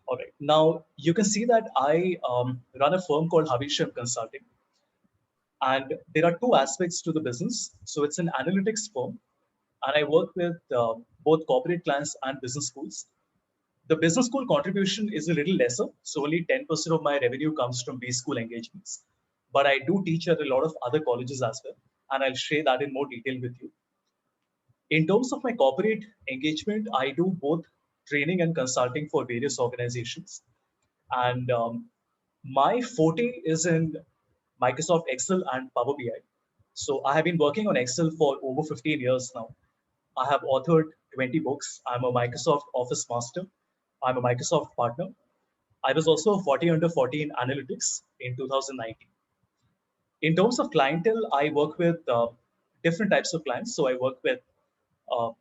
All right. Now you can see that I run a firm called Havisham Consulting, and there are two aspects to the business. So it's an analytics firm, and I work with both corporate clients and business schools. The business school contribution is a little lesser, so only 10% of my revenue comes from B school engagements. But I do teach at a lot of other colleges as well, and I'll share that in more detail with you. In terms of my corporate engagement, I do both training and consulting for various organizations. And my forte is in Microsoft Excel and Power BI. So I have been working on Excel for over 15 years now. I have authored 20 books. I'm a Microsoft Office master. I'm a Microsoft partner. I was also 40 under 40 in analytics in 2019. In terms of clientele, I work with different types of clients. So I work with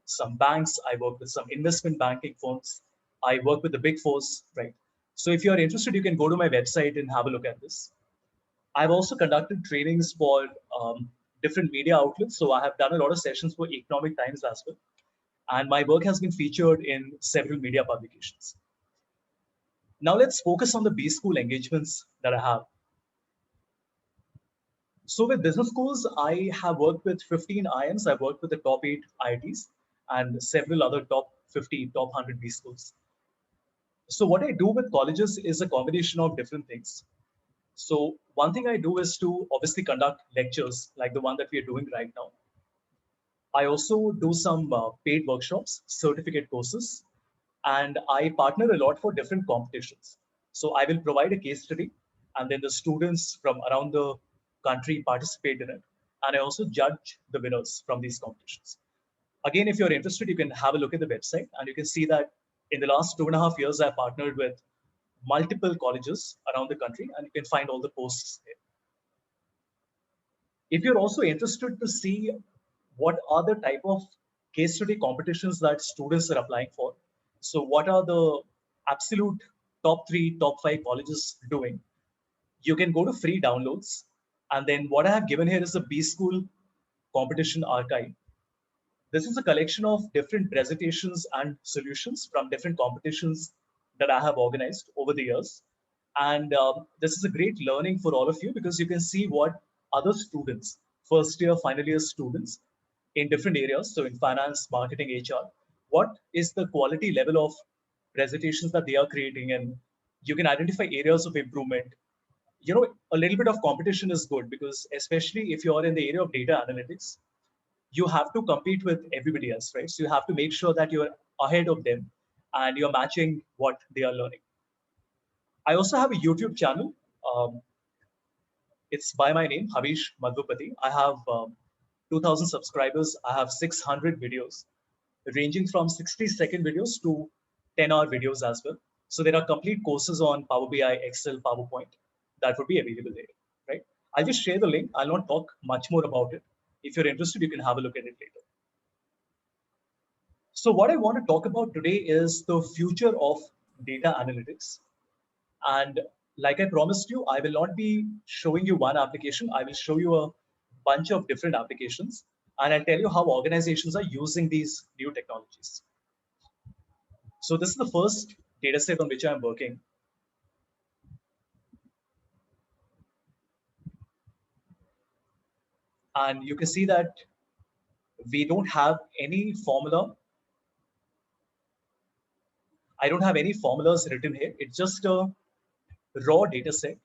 some banks, I work with some investment banking firms, I work with the big fours, right? So if you're interested, you can go to my website and have a look at this. I've also conducted trainings for different media outlets. So I have done a lot of sessions for Economic Times as well. And my work has been featured in several media publications. Now let's focus on the B school engagements that I have. So with business schools, I have worked with 15 IIMs. I've worked with the top 8 IITs and several other top 50, top 100 B schools. So what I do with colleges is a combination of different things. So one thing I do is to obviously conduct lectures like the one that we are doing right now. I also do some paid workshops, certificate courses, and I partner a lot for different competitions. So I will provide a case study, and then the students from around the country participate in it. And I also judge the winners from these competitions. Again, if you're interested, you can have a look at the website, and you can see that in the last 2.5 years, I partnered with multiple colleges around the country, and you can find all the posts there. If you're also interested to see what are the type of case study competitions that students are applying for, so what are the absolute top 3, top 5 colleges doing, you can go to free downloads. And then what I have given here is a B School competition archive. This is a collection of different presentations and solutions from different competitions that I have organized over the years. And this is a great learning for all of you because you can see what other students, first year, final year students in different areas, so in finance, marketing, HR, what is the quality level of presentations that they are creating, and you can identify areas of improvement. A little bit of competition is good because especially if you're in the area of data analytics, you have to compete with everybody else, right? So you have to make sure that you're ahead of them and you're matching what they are learning. I also have a YouTube channel. Um, it's by my name, Havish Madhupati. I have 2,000 subscribers. I have 600 videos, ranging from 60-second videos to 10-hour videos as well. So there are complete courses on Power BI, Excel, PowerPoint that would be available there, right? I'll just share the link. I'll not talk much more about it. If you're interested, you can have a look at it later. So what I want to talk about today is the future of data analytics. And like I promised you, I will not be showing you one application. I will show you a bunch of different applications. And I'll tell you how organizations are using these new technologies. So this is the first data set on which I'm working. And you can see that we don't have any formula. I don't have any formulas written here. It's just a raw data set.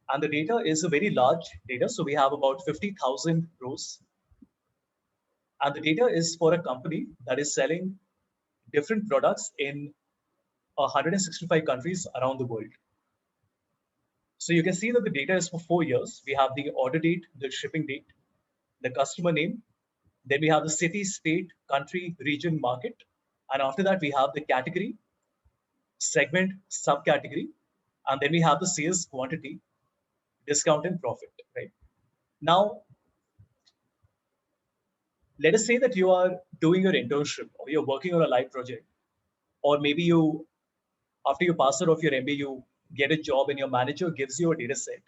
And the data is a very large data. So we have about 50,000 rows. And the data is for a company that is selling different products in 165 countries around the world. So you can see that the data is for 4 years. We have the order date, the shipping date, the customer name. Then we have the city, state, country, region, market. And after that, we have the category, segment, subcategory. And then we have the sales quantity, discount, and profit, right? Now, let us say that you are doing your internship or you're working on a live project, or maybe you, after you pass out of your MBA, you get a job and your manager gives you a data set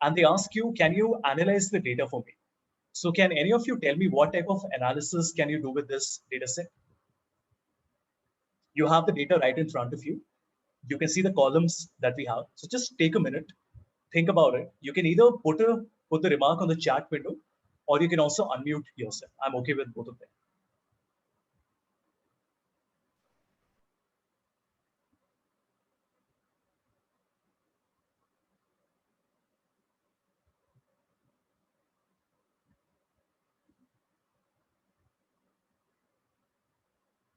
and they ask you, can you analyze the data for me? So can any of you tell me what type of analysis can you do with this data set? You have the data right in front of you. You can see the columns that we have. So just take a minute, think about it. You can either put the remark on the chat window, or you can also unmute yourself. I'm okay with both of them.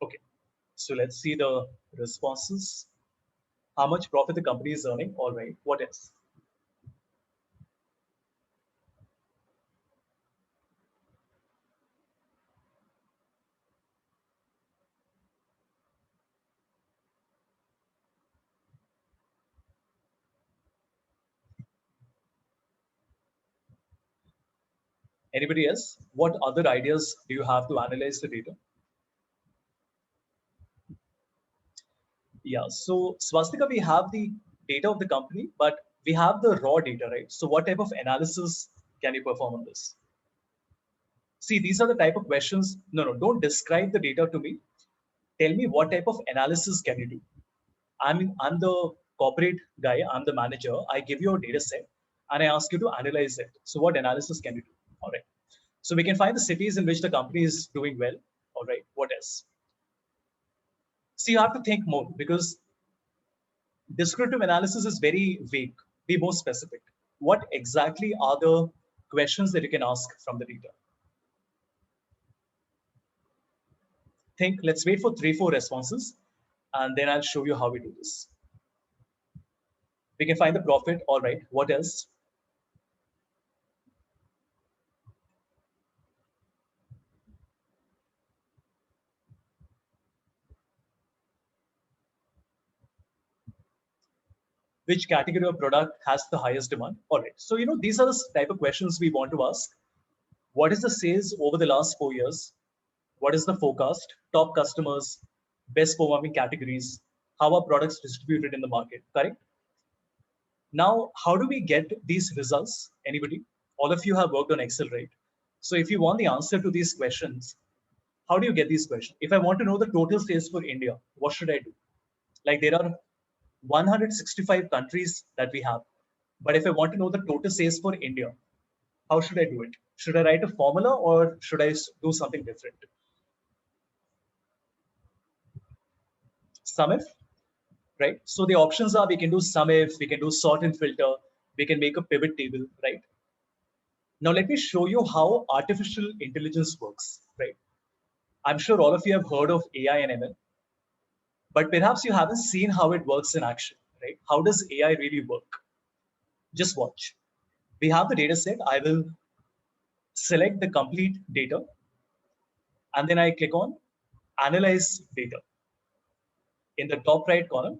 Okay, so let's see the responses. How much profit the company is earning? All right, what else? Anybody else? What other ideas do you have to analyze the data? Yeah, so Swastika, we have the data of the company, but we have the raw data, right? So what type of analysis can you perform on this? See, these are the type of questions. No, no, don't describe the data to me. Tell me what type of analysis can you do? I'm the corporate guy, I'm the manager. I give you a data set and I ask you to analyze it. So what analysis can you do? All right. So we can find the cities in which the company is doing well. All right. What else? See, you have to think more because descriptive analysis is very vague. Be more specific. What exactly are the questions that you can ask from the data? Think, let's wait for 3, 4 responses, and then I'll show you how we do this. We can find the profit. All right. What else? Which category of product has the highest demand? All right. So, these are the type of questions we want to ask. What is the sales over the last 4 years? What is the forecast? Top customers, best performing categories, how are products distributed in the market? Correct. Now, how do we get these results? Anybody? All of you have worked on Excel, right? So if you want the answer to these questions, how do you get these questions? If I want to know the total sales for India, what should I do? Like there are 165 countries that we have. But if I want to know the total sales for India, how should I do it? Should I write a formula or should I do something different? SUMIF, right? So the options are we can do SUMIF, we can do sort and filter, we can make a pivot table, right? Now let me show you how artificial intelligence works, right? I'm sure all of you have heard of AI and ML, but perhaps you haven't seen how it works in action, right? How does AI really work? Just watch. We have the data set. I will select the complete data and then I click on analyze data. In the top right corner,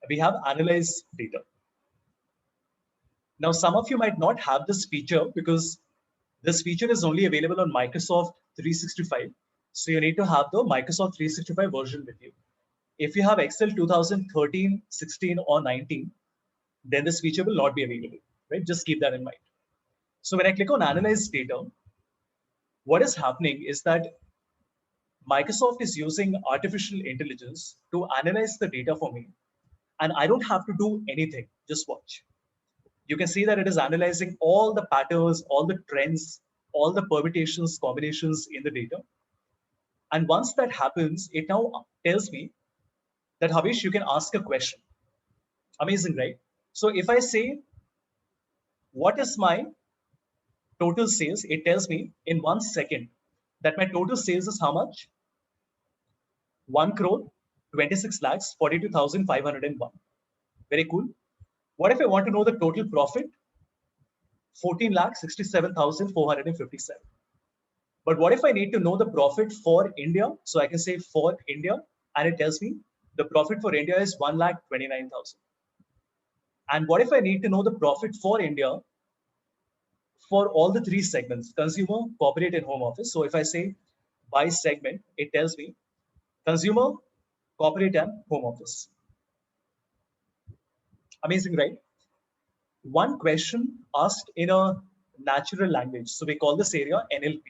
we have analyze data. Now, some of you might not have this feature because this feature is only available on Microsoft 365. So you need to have the Microsoft 365 version with you. If you have Excel 2013, 16, or 19, then this feature will not be available, right? Just keep that in mind. So when I click on analyze data, what is happening is that Microsoft is using artificial intelligence to analyze the data for me. And I don't have to do anything. Just watch. You can see that it is analyzing all the patterns, all the trends, all the permutations, combinations in the data. And once that happens, it now tells me that Havish, you can ask a question. Amazing, right? So if I say, what is my total sales? It tells me in 1 second that my total sales is how much? 1 crore, 26 lakhs, 42,501. Very cool. What if I want to know the total profit? 14 lakhs, 67,457. But what if I need to know the profit for India? So I can say for India, and it tells me the profit for India is 1 lakh 29,000. And what if I need to know the profit for India for all the 3 segments, consumer, corporate, and home office? So if I say by segment, it tells me consumer, corporate, and home office. Amazing, right? One question asked in a natural language. So we call this area NLP.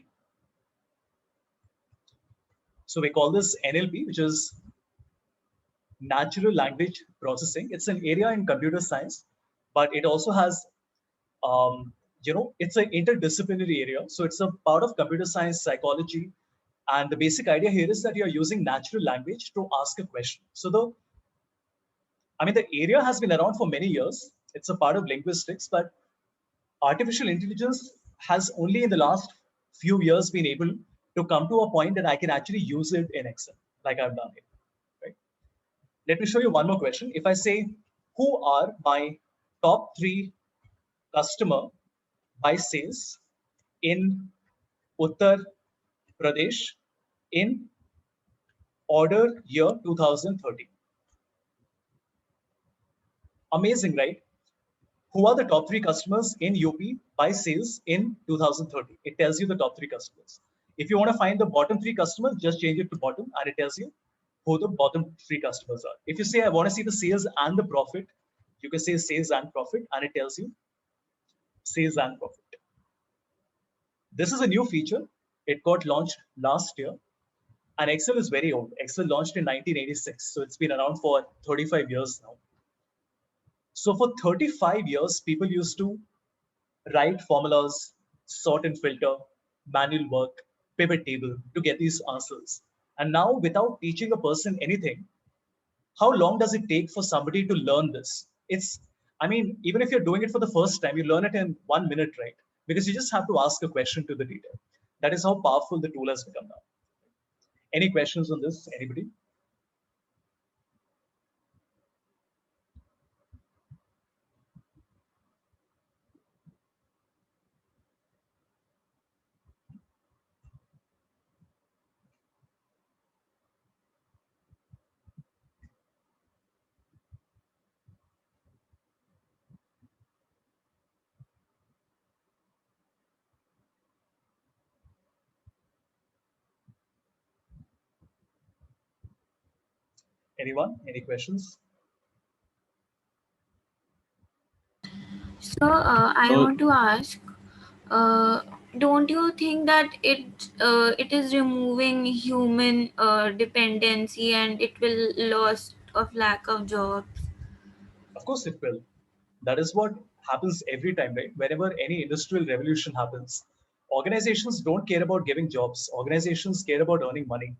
So we call this NLP, which is natural language processing. It's an area in computer science, but it also has, it's an interdisciplinary area. So it's a part of computer science, psychology, and the basic idea here is that you're using natural language to ask a question. So the area has been around for many years. It's a part of linguistics, but artificial intelligence has only in the last few years been able to come to a point that I can actually use it in Excel, like I've done here. Right? Let me show you one more question. If I say, who are my top 3 customer by sales in Uttar Pradesh in order year 2030? Amazing, right? Who are the top 3 customers in UP by sales in 2030? It tells you the top 3 customers. If you want to find the bottom 3 customers, just change it to bottom and it tells you who the bottom 3 customers are. If you say, I want to see the sales and the profit, you can say sales and profit and it tells you sales and profit. This is a new feature. It got launched last year and Excel is very old. Excel launched in 1986. So it's been around for 35 years now. So for 35 years, people used to write formulas, sort and filter, manual work, pivot table to get these answers. And now, without teaching a person anything, how long does it take for somebody to learn this? Even if you're doing it for the first time, you learn it in 1 minute, right? Because you just have to ask a question to the data. That is how powerful the tool has become now. Any questions on this? Anybody? Anyone? Any questions? So I So, want to ask, uh, don't you think that it is removing human dependency and it will loss of lack of jobs? Of course it will. That is what happens every time, right? Whenever any industrial revolution happens, organizations don't care about giving jobs. Organizations care about earning money,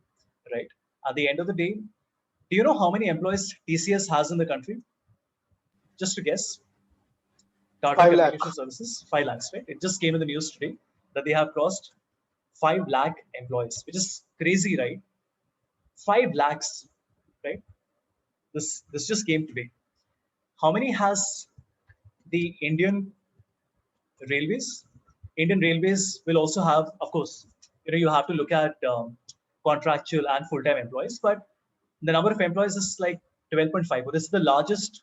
right? At the end of the day, do you know how many employees TCS has in the country? Just to guess. Tata 5 lakh. Communication Services, 5 lakhs, right? It just came in the news today that they have crossed 5 lakh employees, which is crazy, right? 5 lakhs, right? This just came today. How many has the Railways? Indian Railways will also have, of course, you have to look at contractual and full-time employees, but the number of employees is like 12.5. This is the largest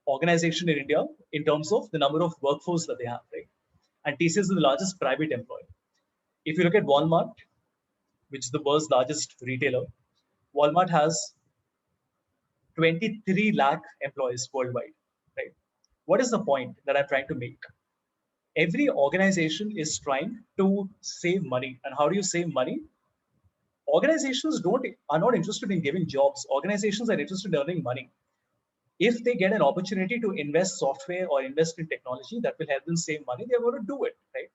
organization in India in terms of the number of workforce that they have, right? And TCS is the largest private employer. If you look at Walmart, which is the world's largest retailer, Walmart has 23 lakh employees worldwide, right? What is the point that I'm trying to make? Every organization is trying to save money. And how do you save money? Organizations are not interested in giving jobs. Organizations are interested in earning money. If they get an opportunity to invest software or invest in technology that will help them save money, they're going to do it, right?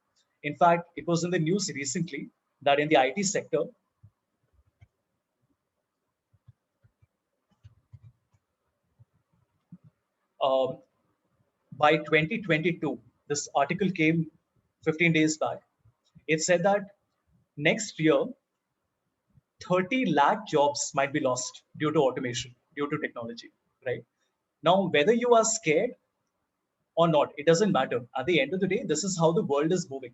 In fact, it was in the news recently that in the IT sector, um, by 2022, this article came 15 days back. It said that next year, 30 lakh jobs might be lost due to automation, due to technology, right? Now, whether you are scared or not, it doesn't matter. At the end of the day, this is how the world is moving.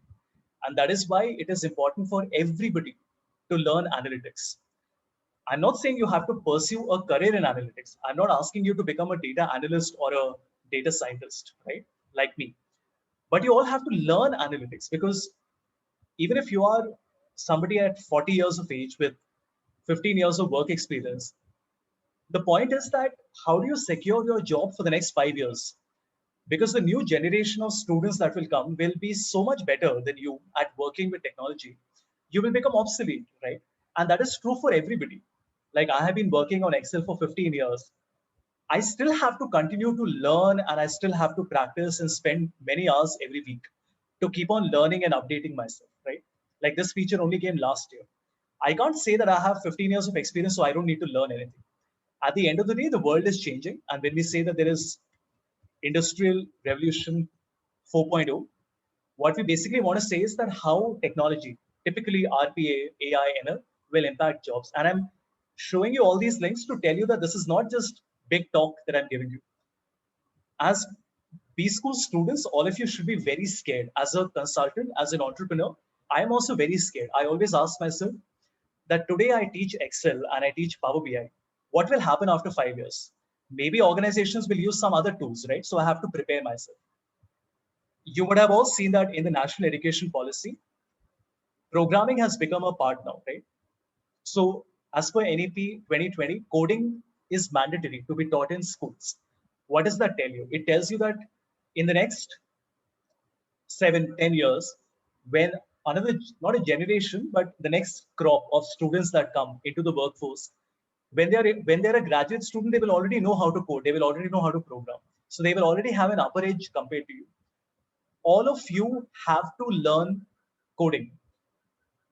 And that is why it is important for everybody to learn analytics. I'm not saying you have to pursue a career in analytics. I'm not asking you to become a data analyst or a data scientist, right? Like me. But you all have to learn analytics because even if you are somebody at 40 years of age with 15 years of work experience, the point is that how do you secure your job for the next 5 years? Because the new generation of students that will come will be so much better than you at working with technology. You will become obsolete, right? And that is true for everybody. Like I have been working on Excel for 15 years. I still have to continue to learn and I still have to practice and spend many hours every week to keep on learning and updating myself, right? Like this feature only came last year. I can't say that I have 15 years of experience, so I don't need to learn anything. At the end of the day, the world is changing. And when we say that there is industrial revolution 4.0, what we basically want to say is that how technology, typically RPA, AI, ML, will impact jobs. And I'm showing you all these links to tell you that this is not just big talk that I'm giving you. As B school students, all of you should be very scared. As a consultant, as an entrepreneur, I am also very scared. I always ask myself that today I teach Excel and I teach Power BI. What will happen after 5 years? Maybe organizations will use some other tools, right? So I have to prepare myself. You would have all seen that in the national education policy, programming has become a part now, right? So as per NEP 2020, coding is mandatory to be taught in schools. What does that tell you? It tells you that in the next 7, 10 years, when another, not a generation, but the next crop of students that come into the workforce, when they're a graduate student, they will already know how to code. They will already know how to program. So they will already have an upper edge compared to you. All of you have to learn coding.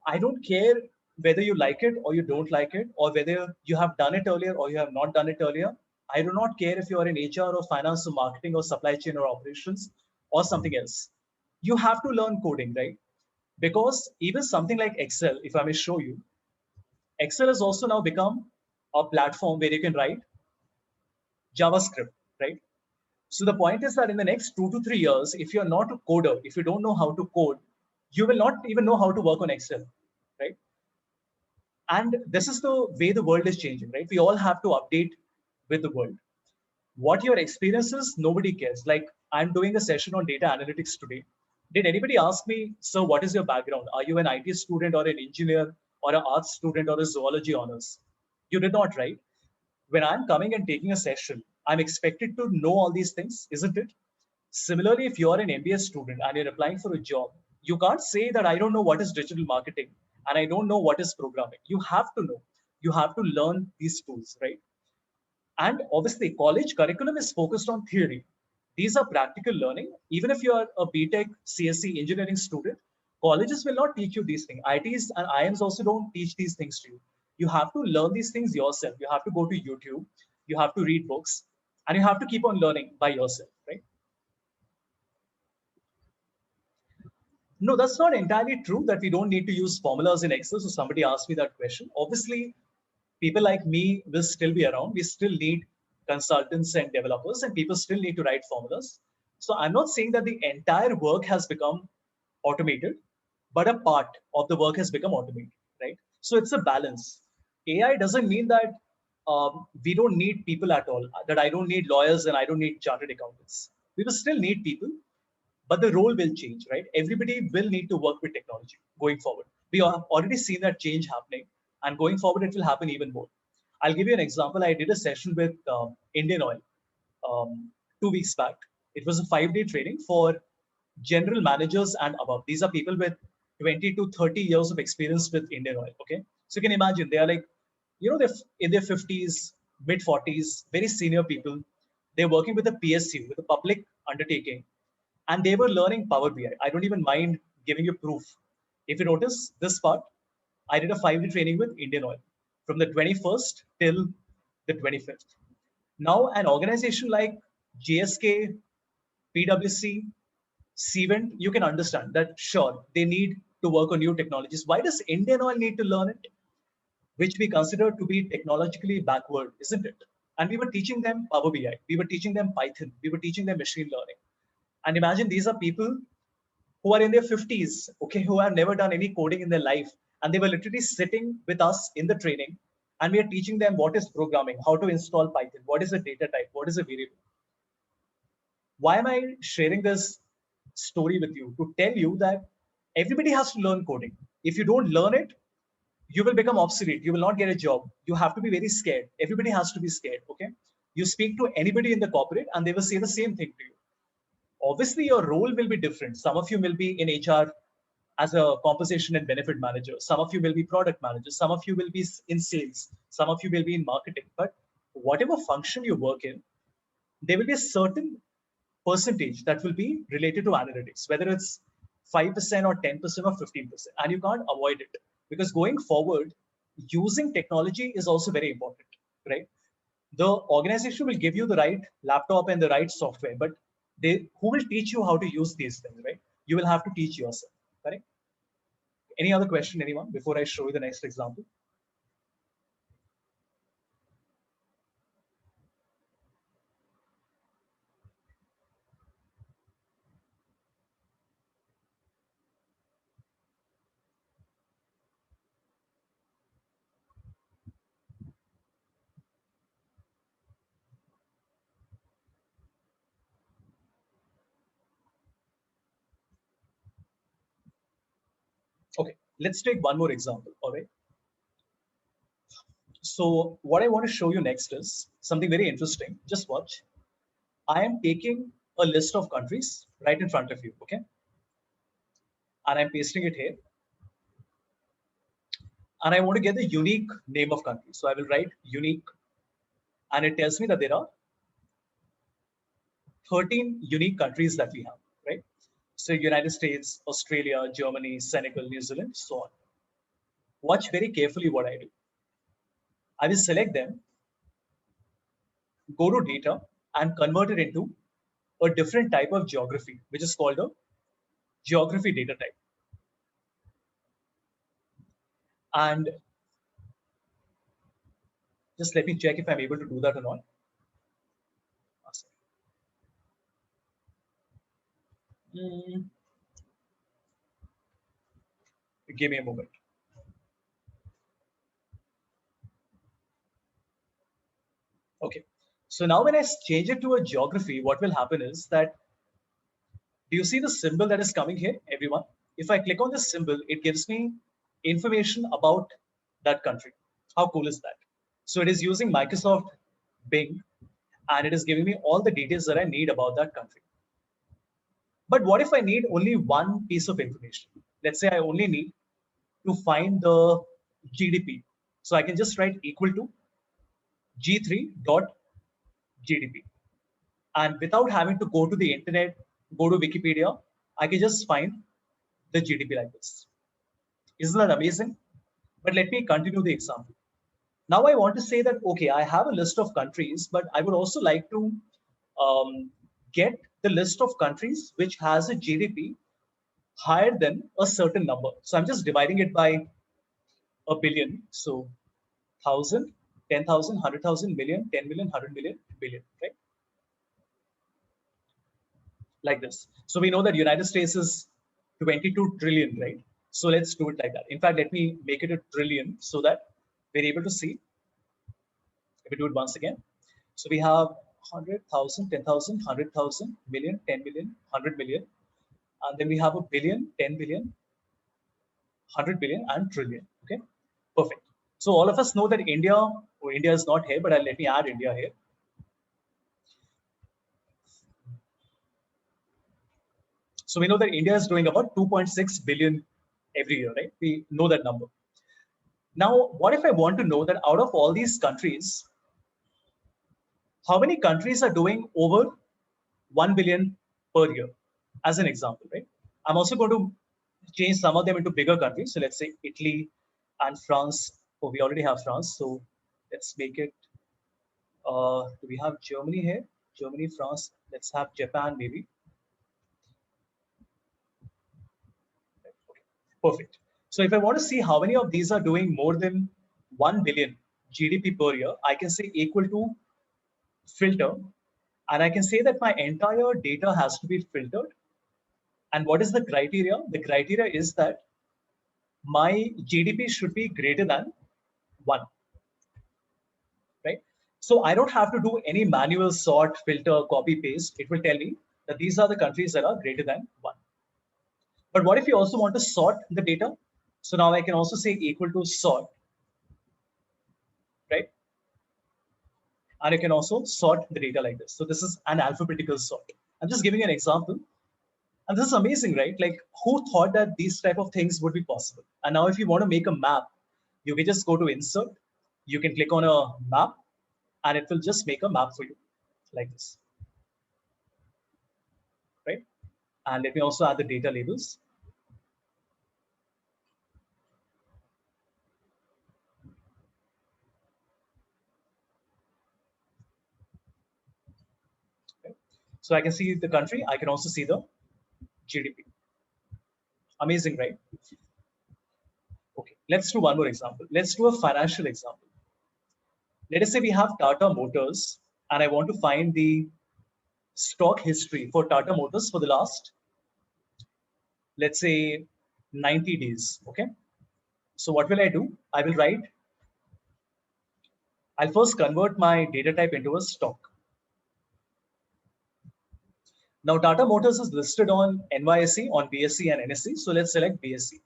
I don't care whether you like it or you don't like it, or whether you have done it earlier or you have not done it earlier. I do not care if you are in HR or finance or marketing or supply chain or operations or something else. You have to learn coding, right? Because even something like Excel, if I may show you, Excel has also now become a platform where you can write JavaScript, right? So the point is that in the next 2 to 3 years, if you're not a coder, if you don't know how to code, you will not even know how to work on Excel, right? And this is the way the world is changing, right? We all have to update with the world. What your experience is, nobody cares. Like I'm doing a session on data analytics today. Did anybody ask me, sir, what is your background? Are you an IT student or an engineer or an arts student or a zoology honors? You did not, right? When I'm coming and taking a session, I'm expected to know all these things, isn't it? Similarly, if you're an MBA student and you're applying for a job, you can't say that I don't know what is digital marketing and I don't know what is programming. You have to know. You have to learn these tools, right? And obviously, college curriculum is focused on theory. These are practical learning. Even if you are a BTech, CSC engineering student, colleges will not teach you these things. ITs and IMs also don't teach these things to you. You have to learn these things yourself. You have to go to YouTube, you have to read books, and you have to keep on learning by yourself, right? No, that's not entirely true that we don't need to use formulas in Excel. So somebody asked me that question. Obviously, people like me will still be around. We still need consultants and developers, and people still need to write formulas. So I'm not saying that the entire work has become automated, but a part of the work has become automated, right? So it's a balance. AI doesn't mean that we don't need people at all, that I don't need lawyers and I don't need chartered accountants. We will still need people, but the role will change, right? Everybody will need to work with technology going forward. We have already seen that change happening, and going forward, it will happen even more. I'll give you an example. I did a session with Indian Oil 2 weeks back. It was a 5-day training for general managers and above. These are people with 20 to 30 years of experience with Indian Oil. Okay. So you can imagine they are like, they're in their 50s, mid 40s, very senior people. They're working with a PSU, with a public undertaking, and they were learning Power BI. I don't even mind giving you proof. If you notice this part, I did a 5-day training with Indian Oil from the 21st till the 25th. Now, an organization like GSK, PwC, Cvent, you can understand that sure, they need to work on new technologies. Why does Indian Oil need to learn it? Which we consider to be technologically backward, isn't it? And we were teaching them Power BI, we were teaching them Python, we were teaching them machine learning. And imagine these are people who are in their 50s, okay, who have never done any coding in their life. And they were literally sitting with us in the training. And we are teaching them what is programming, how to install Python, what is a data type, what is a variable. Why am I sharing this story with you? To tell you that everybody has to learn coding. If you don't learn it, you will become obsolete. You will not get a job. You have to be very scared. Everybody has to be scared, okay? You speak to anybody in the corporate and they will say the same thing to you. Obviously, your role will be different. Some of you will be in HR as a compensation and benefit manager. Some of you will be product managers. Some of you will be in sales. Some of you will be in marketing. But whatever function you work in, there will be a certain percentage that will be related to analytics, whether it's 5% or 10% or 15%. And you can't avoid it because going forward, using technology is also very important, right? The organization will give you the right laptop and the right software, but who will teach you how to use these things, right? You will have to teach yourself, correct? Any other question, anyone, before I show you the next example? Okay, let's take one more example, all right? So what I want to show you next is something very interesting. Just watch. I am taking a list of countries right in front of you, okay? And I'm pasting it here. And I want to get the unique name of country. So I will write unique. And it tells me that there are 13 unique countries that we have, right? So United States, Australia, Germany, Senegal, New Zealand, so on. Watch very carefully what I do. I will select them, go to data, and convert it into a different type of geography, which is called a geography data type. And just let me check if I'm able to do that or not. Give me a moment. Okay. So now when I change it to a geography, what will happen is that, do you see the symbol that is coming here, everyone? If I click on this symbol, it gives me information about that country. How cool is that? So it is using Microsoft Bing, and it is giving me all the details that I need about that country. But what if I need only one piece of information? Let's say I only need to find the GDP. So I can just write equal to G3.GDP. And without having to go to the internet, go to Wikipedia, I can just find the GDP like this. Isn't that amazing? But let me continue the example. Now I want to say that, okay, I have a list of countries, but I would also like to get the list of countries which has a GDP higher than a certain number. So I'm just dividing it by a billion. So 1,000, 10,000, 100,000, million, 10 million, 100 million, billion, right? Like this. So we know that United States is 22 trillion, right? So let's do it like that. In fact, let me make it a trillion so that we're able to see. If we do it once again. So we have 100,000, 10,000, 100,000, million, 10 million, 100 million. And then we have a billion, 10 billion, 100 billion, and trillion. Okay, perfect. So all of us know that India is not here, but let me add India here. So we know that India is doing about 2.6 billion every year, right? We know that number. Now, what if I want to know that out of all these countries, how many countries are doing over 1 billion per year, as an example, right? I'm also going to change some of them into bigger countries. So let's say Italy and France. Oh, we already have France. So let's make it, do we have Germany here? Germany, France. Let's have Japan maybe. Okay, perfect. So if I want to see how many of these are doing more than 1 billion GDP per year, I can say equal to filter. And I can say that my entire data has to be filtered. And what is the criteria? The criteria is that my GDP should be greater than 1, right? So I don't have to do any manual sort, filter, copy, paste. It will tell me that these are the countries that are greater than 1. But what if you also want to sort the data? So now I can also say equal to sort, right? And you can also sort the data like this. So this is an alphabetical sort. I'm just giving you an example. And this is amazing, right? Like, who thought that these type of things would be possible? And now if you want to make a map, you can just go to insert, you can click on a map, and it will just make a map for you like this, right? And let me also add the data labels. Okay. So I can see the country, I can also see the GDP. Amazing, right? Okay, let's do one more example. Let's do a financial example. Let us say we have Tata Motors, and I want to find the stock history for Tata Motors for the last, let's say, 90 days. Okay. So what will I do? I will write, I'll first convert my data type into a stock. Now Tata Motors is listed on NYSE, on BSE and NSE. So let's select BSE.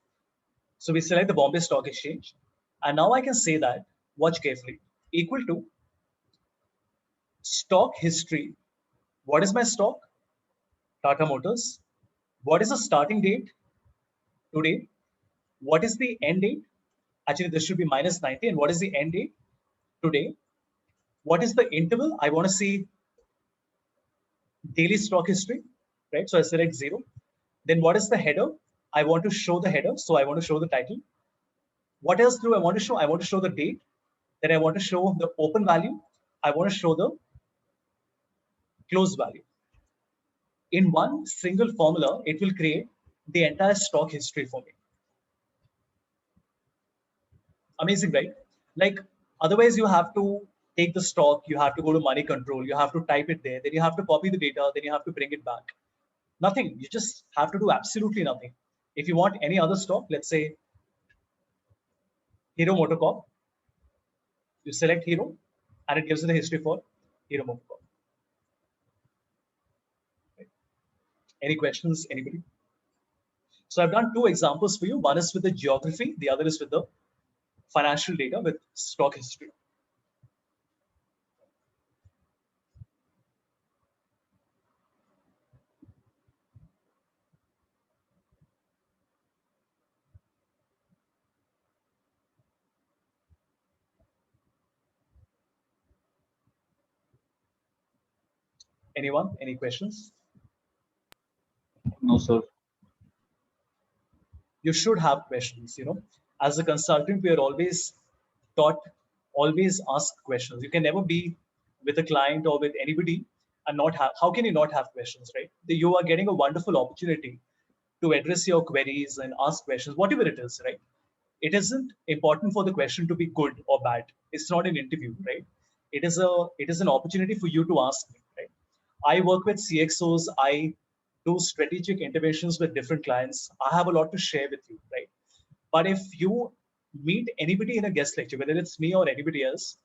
So we select the Bombay Stock Exchange. And now I can say that, watch carefully, equal to stock history. What is my stock? Tata Motors. What is the starting date? Today. What is the end date? Actually, this should be minus 90. And what is the end date? Today. What is the interval? I want to see daily stock history, right? So I select 0. Then what is the header? I want to show the header. So I want to show the title. What else do I want to show? I want to show the date. Then I want to show the open value. I want to show the close value. In one single formula, it will create the entire stock history for me. Amazing, right? Like, otherwise you have to take the stock, you have to go to money control, you have to type it there, then you have to copy the data, then you have to bring it back. Nothing. You just have to do absolutely nothing. If you want any other stock, let's say Hero MotoCorp, you select Hero, and it gives you the history for Hero MotoCorp. Right. Any questions, anybody? So I've done 2 examples for you. One is with the geography, the other is with the financial data with stock history. Anyone? Any questions? No, sir. You should have questions. As a consultant, we are always taught, always ask questions. You can never be with a client or with anybody and not have, how can you not have questions, right? You are getting a wonderful opportunity to address your queries and ask questions, whatever it is, right? It isn't important for the question to be good or bad. It's not an interview, right? It is an opportunity for you to ask me, right? I work with CXOs. I do strategic interventions with different clients. I have a lot to share with you, right? But if you meet anybody in a guest lecture, whether it's me or anybody else,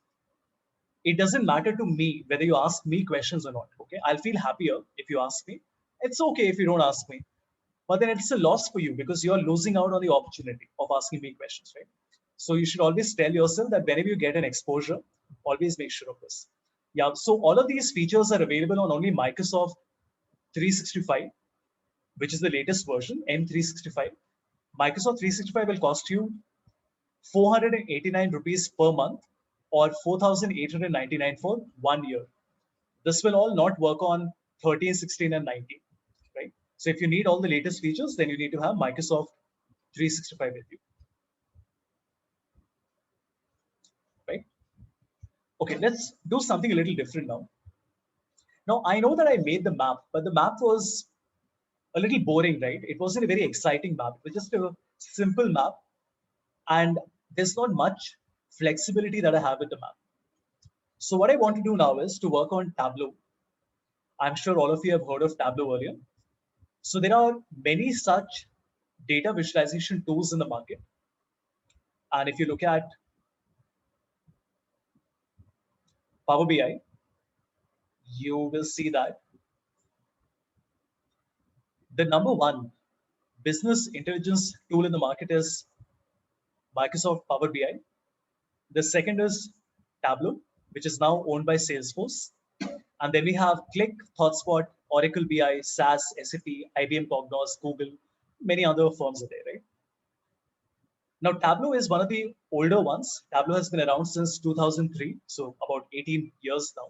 it doesn't matter to me whether you ask me questions or not. Okay, I'll feel happier if you ask me. It's okay if you don't ask me, but then it's a loss for you because you're losing out on the opportunity of asking me questions, right? So you should always tell yourself that whenever you get an exposure, always make sure of this. Yeah, so all of these features are available on only Microsoft 365, which is the latest version, M365. Microsoft 365 will cost you 489 rupees per month or 4,899 for 1 year. This will all not work on 13, 16, and 19, right? So if you need all the latest features, then you need to have Microsoft 365 with you, right? Okay, let's do something a little different now. Now, I know that I made the map, but the map was a little boring, right? It wasn't a very exciting map. It was just a simple map, and there's not much flexibility that I have with the map. So what I want to do now is to work on Tableau. I'm sure all of you have heard of Tableau earlier. So there are many such data visualization tools in the market. And if you look at Power BI, you will see that the number one business intelligence tool in the market is Microsoft Power BI. The second is Tableau, which is now owned by Salesforce. And then we have Qlik, ThoughtSpot, Oracle BI, SAS, SAP, IBM Cognos, Google, many other firms are there, right? Now, Tableau is one of the older ones. Tableau has been around since 2003, so about 18 years now.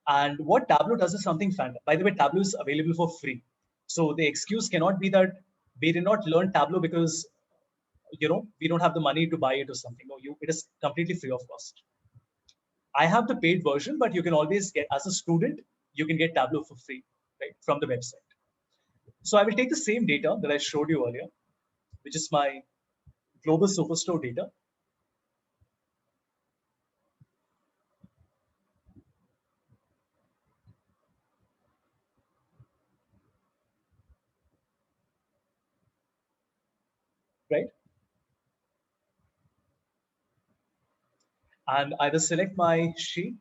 And what Tableau does is something fun. By the way, Tableau is available for free. So the excuse cannot be that we did not learn Tableau because we don't have the money to buy it or something. No, it is completely free of cost. I have the paid version, but you can always get, as a student, you can get Tableau for free, right, from the website. So I will take the same data that I showed you earlier, which is my global superstore data. Right? And I will select my sheet.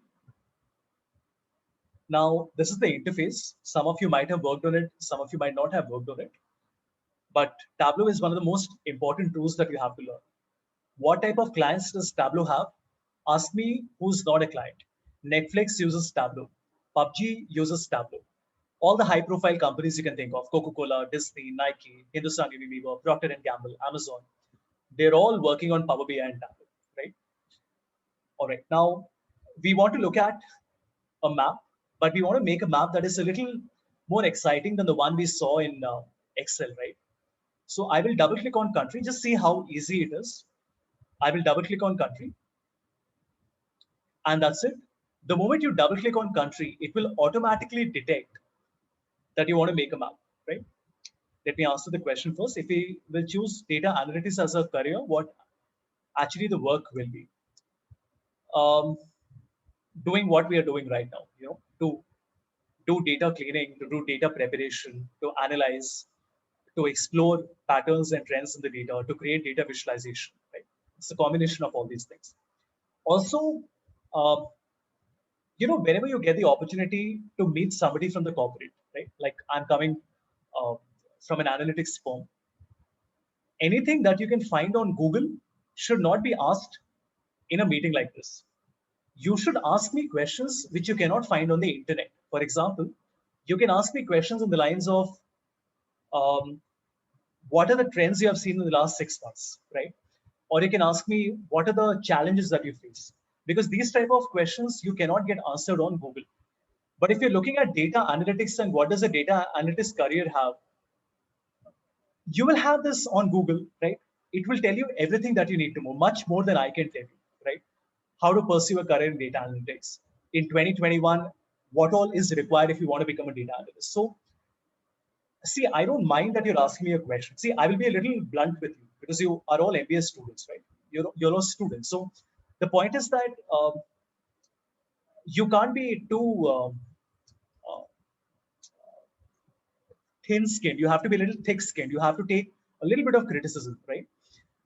Now, this is the interface. Some of you might have worked on it. Some of you might not have worked on it. But Tableau is one of the most important tools that you have to learn. What type of clients does Tableau have? Ask me who's not a client. Netflix uses Tableau. PUBG uses Tableau. All the high-profile companies you can think of, Coca-Cola, Disney, Nike, Hindustan Unilever, Procter & Gamble, Amazon, they're all working on Power BI and Tableau, right? All right, now we want to look at a map, but we want to make a map that is a little more exciting than the one we saw in Excel, right? So I will double click on country, just see how easy it is. I will double click on country, and that's it. The moment you double click on country, it will automatically detect that you want to make a map, right? Let me answer the question first. If we will choose data analytics as a career, what actually the work will be? Doing what we are doing right now, to do data cleaning, to do data preparation, to analyze, to explore patterns and trends in the data, to create data visualization, right? It's a combination of all these things. Also, um, whenever you get the opportunity to meet somebody from the corporate, right? Like I'm coming uh, from an analytics firm, anything that you can find on Google should not be asked in a meeting like this. You should ask me questions which you cannot find on the internet. For example, you can ask me questions in the lines of um, what are the trends you have seen in the last 6 months, right? Or you can ask me what are the challenges that you face, because these type of questions you cannot get answered on Google. But if you're looking at data analytics and what does a data analytics career have, you will have this on Google, right? It will tell you everything that you need to know, much more than I can tell you, right? How to pursue a career in data analytics. In 2021, what all is required if you want to become a data analyst. So, see, I don't mind that you're asking me a question. See, I will be a little blunt with you because you are all MBA students, right? You're all students. So, the point is that you can't be too uh, thin-skinned. You have to be a little thick-skinned. You have to take a little bit of criticism, right?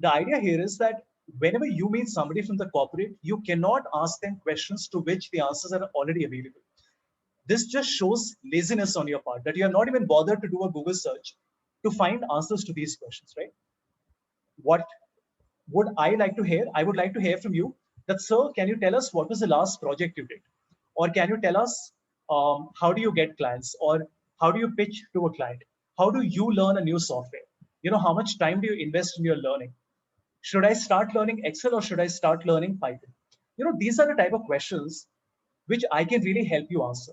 The idea here is that whenever you meet somebody from the corporate, you cannot ask them questions to which the answers are already available. This just shows laziness on your part, that you are not even bothered to do a Google search to find answers to these questions, right? What would I like to hear? I would like to hear from you that, sir, can you tell us what was the last project you did? Or can you tell us how do you get clients? Or how do you pitch to a client? How do you learn a new software? How much time do you invest in your learning? Should I start learning Excel or should I start learning Python? These are the type of questions which I can really help you answer.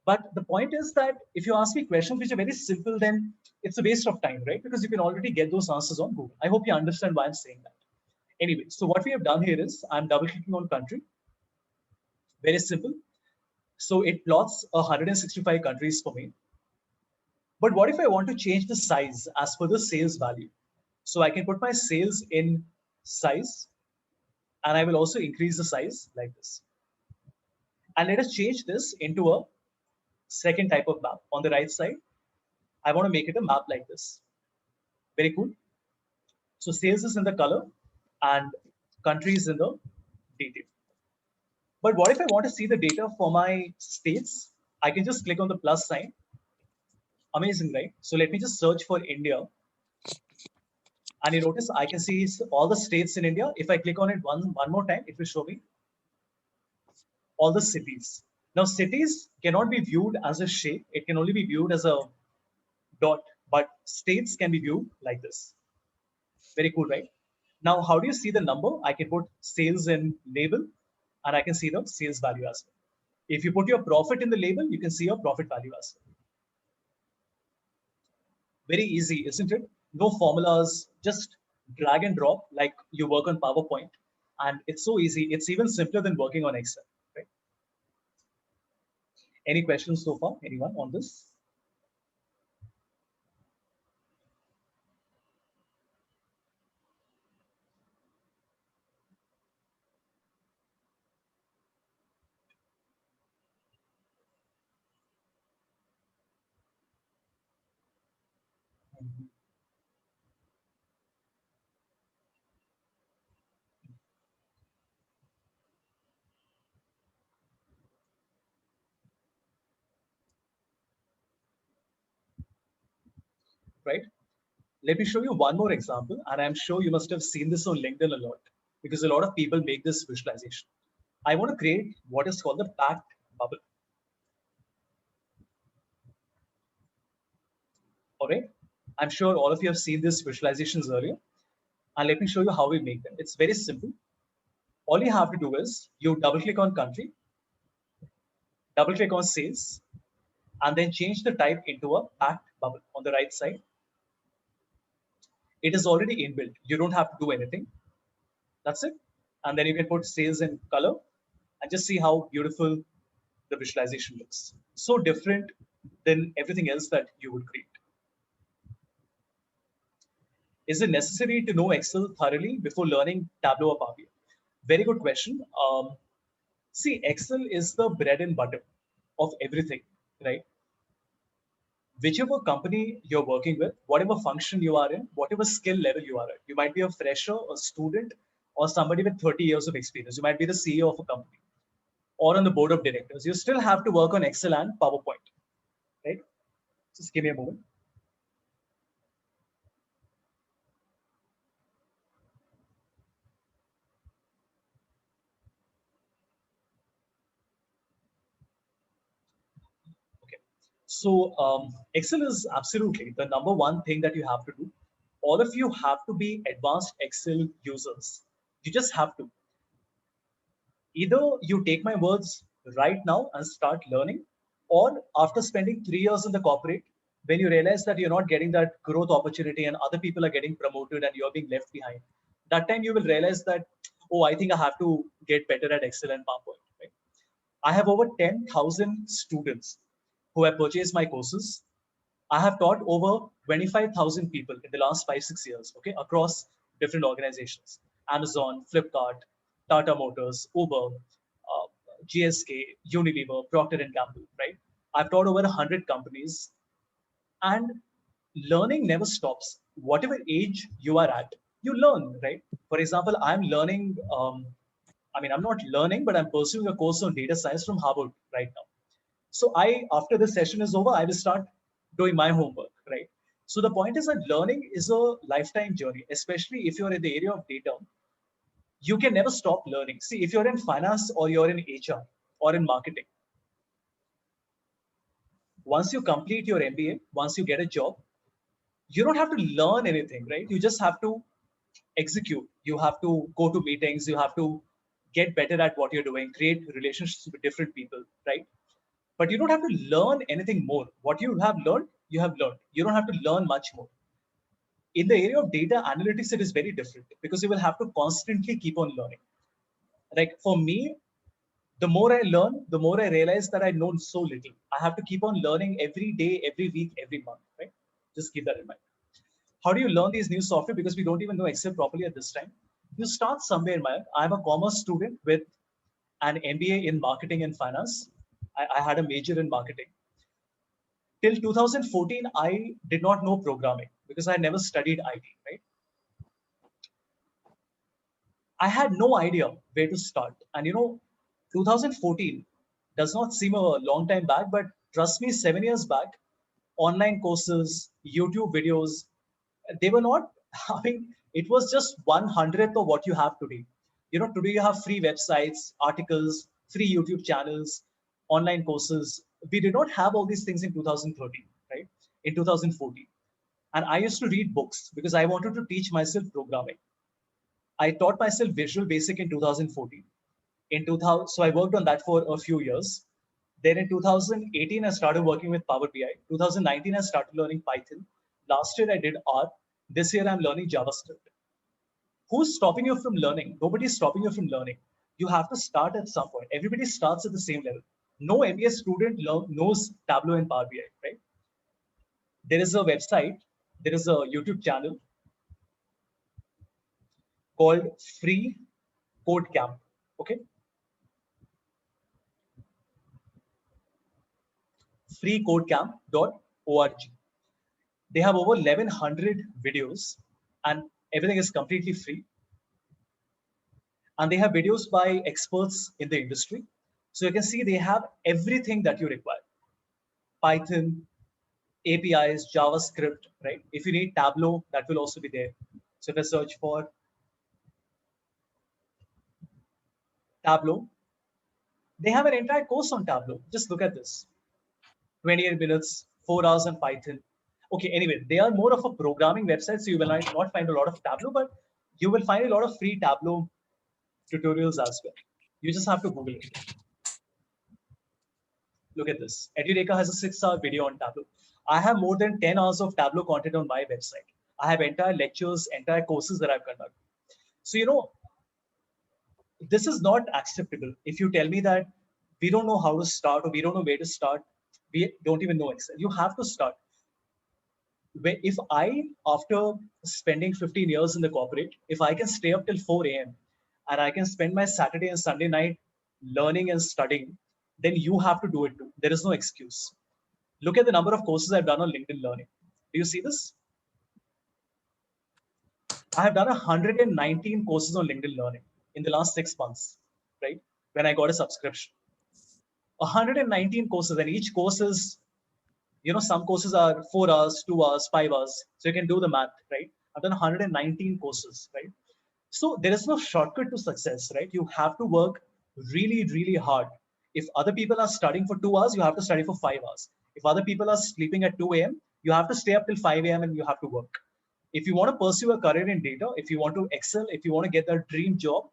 But the point is that if you ask me questions which are very simple, then it's a waste of time, right? Because you can already get those answers on Google. I hope you understand why I'm saying that. Anyway, so what we have done here is I'm double clicking on country. Very simple. So it plots 165 countries for me. But what if I want to change the size as per the sales value? So I can put my sales in size, and I will also increase the size like this. And let us change this into a second type of map. On the right side, I want to make it a map like this. Very cool. So sales is in the color and country is in the detail. But what if I want to see the data for my states? I can just click on the plus sign. Amazing, right? So let me just search for India. And you notice I can see all the states in India. If I click on it one more time, it will show me all the cities. Now, cities cannot be viewed as a shape. It can only be viewed as a dot, but states can be viewed like this. Very cool, right? Now, how do you see the number? I can put sales in label and I can see the sales value as well. If you put your profit in the label, you can see your profit value as well. Very easy, isn't it? No formulas, just drag and drop like you work on PowerPoint. And it's so easy. It's even simpler than working on Excel, right? Any questions so far? Anyone on this? Mhm. Right? Let me show you one more example. And I'm sure you must have seen this on LinkedIn a lot because a lot of people make this visualization. I want to create what is called the packed bubble. All right. I'm sure all of you have seen these visualizations earlier. And let me show you how we make them. It's very simple. All you have to do is you double click on country, double click on sales, and then change the type into a packed bubble on the right side. It is already inbuilt. You don't have to do anything. That's it. And then you can put sales in color and just see how beautiful the visualization looks. So different than everything else that you would create. Is it necessary to know Excel thoroughly before learning Tableau or Power BI? Very good question. See, Excel is the bread and butter of everything, right? Whichever company you're working with, whatever function you are in, whatever skill level you are at, you might be a fresher, a student, or somebody with 30 years of experience. You might be the CEO of a company or on the board of directors. You still have to work on Excel and PowerPoint, right? Just give me a moment. Okay. So Excel is absolutely the number one thing that you have to do. All of you have to be advanced Excel users. You just have to. Either you take my words right now and start learning, or after spending 3 years in the corporate, when you realize that you're not getting that growth opportunity and other people are getting promoted and you're being left behind, that time you will realize that, oh, I think I have to get better at Excel and PowerPoint. Right? I have over 10,000 students who have purchased my courses. I have taught over 25,000 people in the last 5, 6 years, okay, across different organizations: Amazon, Flipkart, Tata Motors, Uber, GSK, Unilever, Procter and Gamble, right? I've taught over 100 companies, and learning never stops. Whatever age you are at, you learn, right? For example, I'm learning. I'm not learning, but I'm pursuing a course on data science from Harvard right now. So after this session is over, I will start doing my homework, right? So the point is that learning is a lifetime journey, especially if you're in the area of data. You can never stop learning. See, if you're in finance or you're in HR or in marketing, once you complete your MBA, once you get a job, you don't have to learn anything, right? You just have to execute. You have to go to meetings. You have to get better at what you're doing, create relationships with different people, right? But you don't have to learn anything more. What you have learned, you have learned. You don't have to learn much more. In the area of data analytics, it is very different because you will have to constantly keep on learning. Like for me, the more I learn, the more I realize that I know so little. I have to keep on learning every day, every week, every month, right? Just keep that in mind. How do you learn these new software? Because we don't even know Excel properly at this time. You start somewhere, Maya. I'm a commerce student with an MBA in marketing and finance. I had a major in marketing. Till 2014, I did not know programming because I never studied IT, right? I had no idea where to start. And 2014 does not seem a long time back, but trust me, 7 years back, online courses, YouTube videos, they were not, I mean, it was just 1/100th of what you have today. Today you have free websites, articles, free YouTube channels, online courses. We did not have all these things in 2013, right? in 2014. And I used to read books because I wanted to teach myself programming. I taught myself Visual Basic in 2014. In 2000, so I worked on that for a few years. Then in 2018, I started working with Power BI. 2019, I started learning Python. Last year, I did R. This year, I'm learning JavaScript. Who's stopping you from learning? Nobody's stopping you from learning. You have to start at some point. Everybody starts at the same level. No MBA student knows Tableau and Power BI, right? There is a website, there is a YouTube channel called Free Code Camp. Okay, freecodecamp.org. They have over 1100 videos and everything is completely free. And they have videos by experts in the industry. So you can see they have everything that you require. Python, APIs, JavaScript, right? If you need Tableau, that will also be there. So if I search for Tableau, they have an entire course on Tableau. Just look at this. 28 minutes, 4 hours on Python. Okay, anyway, they are more of a programming website, so you will not find a lot of Tableau, but you will find a lot of free Tableau tutorials as well. You just have to Google it. Look at this. Edureka has a 6-hour video on Tableau. I have more than 10 hours of Tableau content on my website. I have entire lectures, entire courses that I've conducted. So, this is not acceptable. If you tell me that we don't know how to start or we don't know where to start, we don't even know Excel. You have to start. If I, after spending 15 years in the corporate, if I can stay up till 4 a.m. and I can spend my Saturday and Sunday night learning and studying, then you have to do it too. There is no excuse. Look at the number of courses I've done on LinkedIn Learning. Do you see this? I have done 119 courses on LinkedIn Learning in the last 6 months, right? When I got a subscription. 119 courses, and each course is, some courses are 4 hours, 2 hours, 5 hours. So you can do the math, right? I've done 119 courses, right? So there is no shortcut to success, right? You have to work really, really hard. If other people are studying for 2 hours, you have to study for 5 hours. If other people are sleeping at 2 a.m., you have to stay up till 5 a.m. and you have to work. If you want to pursue a career in data, if you want to excel, if you want to get that dream job,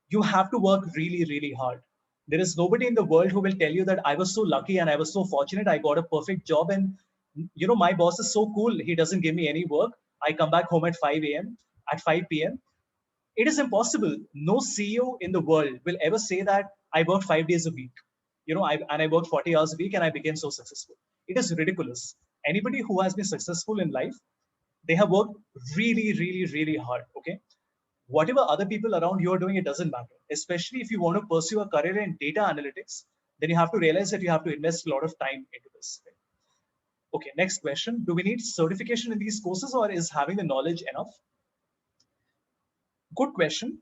you have to work really, really hard. There is nobody in the world who will tell you that I was so lucky and I was so fortunate. I got a perfect job and my boss is so cool. He doesn't give me any work. I come back home at 5 a.m. At 5 p.m. It is impossible. No CEO in the world will ever say that I worked 5 days a week. I worked 40 hours a week and I became so successful. It is ridiculous. Anybody who has been successful in life, they have worked really, really, really hard. Okay. Whatever other people around you are doing, it doesn't matter. Especially if you want to pursue a career in data analytics, then you have to realize that you have to invest a lot of time into this. Right? Okay, next question. Do we need certification in these courses or is having the knowledge enough? Good question.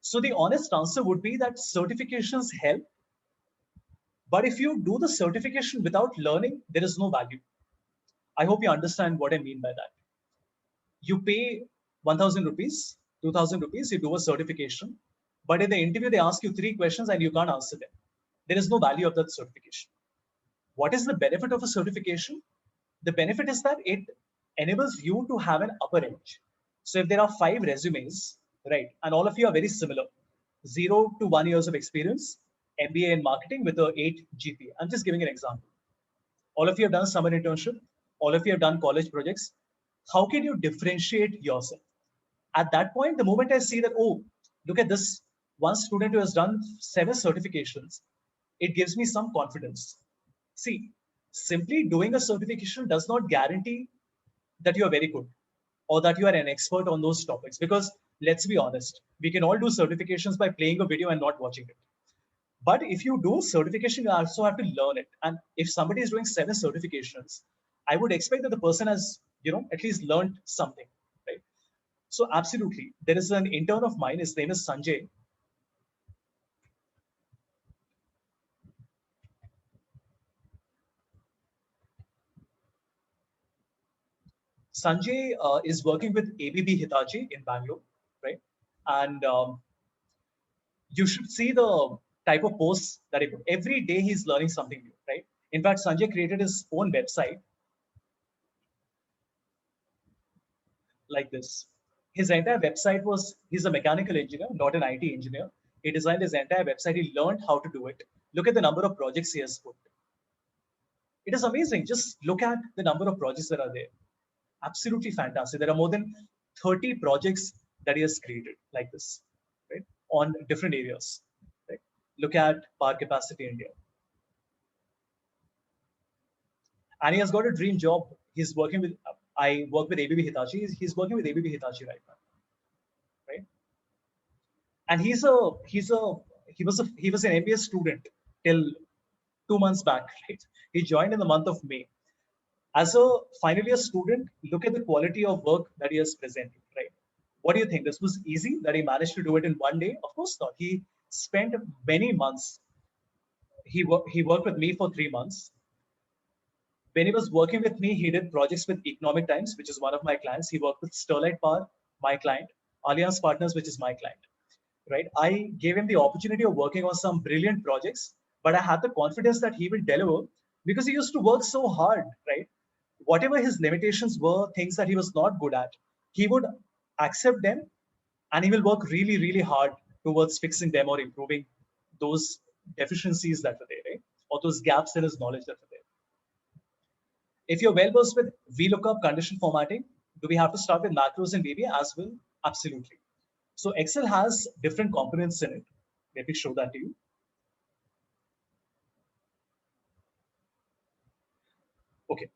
So the honest answer would be that certifications help. But if you do the certification without learning, there is no value. I hope you understand what I mean by that. You pay 1,000 rupees, 2,000 rupees, you do a certification. But in the interview, they ask you 3 questions and you can't answer them. There is no value of that certification. What is the benefit of a certification? The benefit is that it enables you to have an upper edge. So if there are 5 resumes, right, and all of you are very similar, 0 to 1 years of experience, MBA in marketing with a 8 GPA. I'm just giving an example. All of you have done summer internship. All of you have done college projects. How can you differentiate yourself? At that point, the moment I see that, oh, look at this one student who has done 7 certifications, it gives me some confidence. See, simply doing a certification does not guarantee that you are very good or that you are an expert on those topics. Because let's be honest, we can all do certifications by playing a video and not watching it. But if you do certification, you also have to learn it. And if somebody is doing 7 certifications, I would expect that the person has, at least learned something, right? So absolutely, there is an intern of mine. His name is Sanjay. Sanjay is working with ABB Hitachi in Bangalore, right? And you should see the type of posts that he put. Every day he's learning something new, right? In fact, Sanjay created his own website like this. His entire website was, he's a mechanical engineer, not an IT engineer. He designed his entire website. He learned how to do it. Look at the number of projects he has put. It is amazing. Just look at the number of projects that are there. Absolutely fantastic. There are more than 30 projects that he has created like this, right? On different areas. Right? Look at Power Capacity India. And he has got a dream job. He's working with, I work with ABB Hitachi. He's working with ABB Hitachi right now, right? And he was an MBA student till 2 months back, right? He joined in the month of May. As a final year student, look at the quality of work that he has presented, right? What do you think? This was easy that he managed to do it in one day? Of course not. He spent many months. He worked with me for 3 months. When he was working with me, he did projects with Economic Times, which is one of my clients. He worked with Sterlite Power, my client, Allianz Partners, which is my client, right? I gave him the opportunity of working on some brilliant projects, but I had the confidence that he will deliver because he used to work so hard, right? Whatever his limitations were, things that he was not good at, he would accept them and he will work really, really hard towards fixing them or improving those deficiencies that were there, right? Or those gaps in his knowledge that were there. If you're well versed with VLOOKUP condition formatting, do we have to start with macros and VBA as well? Absolutely. So Excel has different components in it. Let me show that to you. Okay.